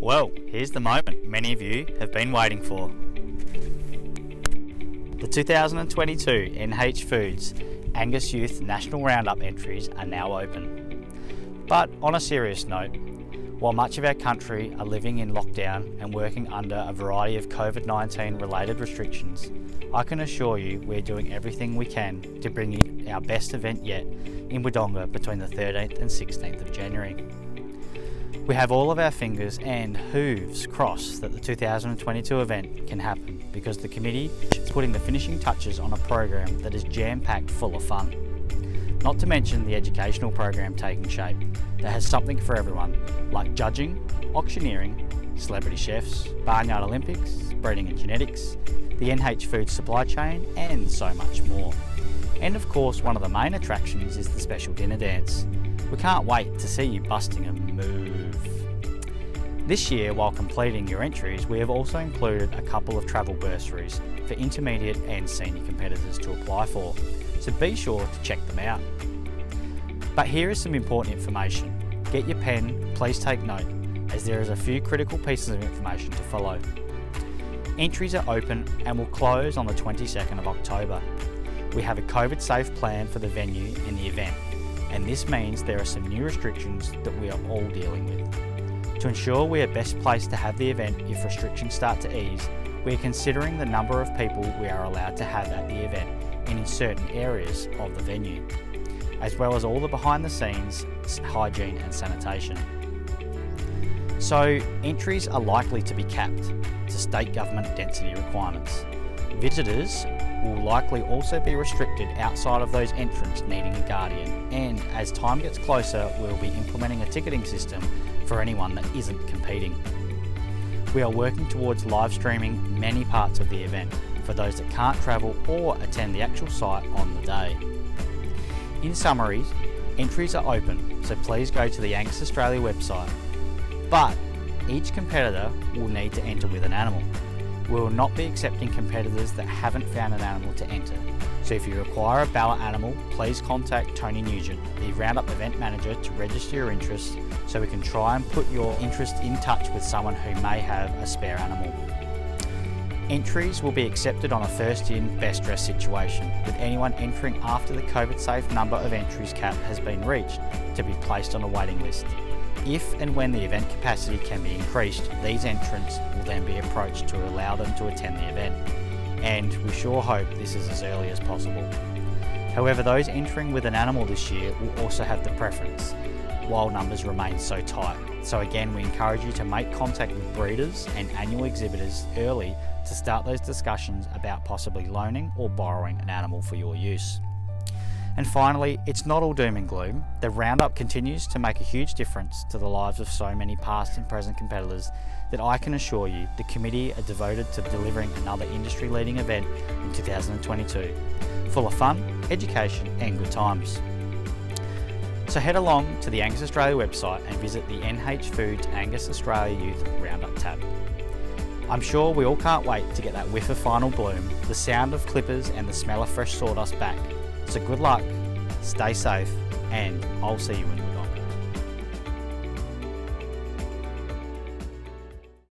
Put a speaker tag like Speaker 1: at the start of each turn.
Speaker 1: Well, here's the moment many of you have been waiting for. The 2022 NH Foods Angus Youth National Roundup entries are now open. But on a serious note, while much of our country are living in lockdown and working under a variety of COVID-19 related restrictions, I can assure you we're doing everything we can to bring you our best event yet in Wodonga between the 13th and 16th of January. We have all of our fingers and hooves crossed that the 2022 event can happen because the committee is putting the finishing touches on a program that is jam-packed full of fun. Not to mention the educational program taking shape that has something for everyone, like judging, auctioneering, celebrity chefs, barnyard Olympics, breeding and genetics, the NH Foods supply chain, and so much more. And of course, one of the main attractions is the special dinner dance. We can't wait to see you busting a move. This year, while completing your entries, we have also included a couple of travel bursaries for intermediate and senior competitors to apply for, so be sure to check them out. But here is some important information. Get your pen, please take note, as there is a few critical pieces of information to follow. Entries are open and will close on the 22nd of October. We have a COVID-safe plan for the venue in the event, and this means there are some new restrictions that we are all dealing with. To ensure we are best placed to have the event if restrictions start to ease, we are considering the number of people we are allowed to have at the event and in certain areas of the venue, as well as all the behind the scenes hygiene and sanitation. So entries are likely to be capped to state government density requirements. Visitors will likely also be restricted outside of those entrants needing a guardian, and as time gets closer we'll be implementing a ticketing system for anyone that isn't competing. We are working towards live streaming many parts of the event for those that can't travel or attend the actual site on the day. In summary, entries are open, so please go to the Angus Australia website, but each competitor will need to enter with an animal. We will not be accepting competitors that haven't found an animal to enter. So if you require a ballot animal, please contact Tony Nugent, the Roundup event manager, to register your interest so we can try and put your interest in touch with someone who may have a spare animal. Entries will be accepted on a first in, best dressed situation, with anyone entering after the COVID-safe number of entries cap has been reached to be placed on a waiting list. If and when the event capacity can be increased, these entrants will then be approached to allow them to attend the event, and we sure hope this is as early as possible. However, those entering with an animal this year will also have the preference, while numbers remain so tight. So again, we encourage you to make contact with breeders and annual exhibitors early to start those discussions about possibly loaning or borrowing an animal for your use. And finally, it's not all doom and gloom. The Roundup continues to make a huge difference to the lives of so many past and present competitors that I can assure you the committee are devoted to delivering another industry-leading event in 2022, full of fun, education and good times. So head along to the Angus Australia website and visit the NH Foods Angus Australia Youth Roundup tab. I'm sure we all can't wait to get that whiff of final bloom, the sound of clippers and the smell of fresh sawdust back. So good luck, stay safe, and I'll see you in the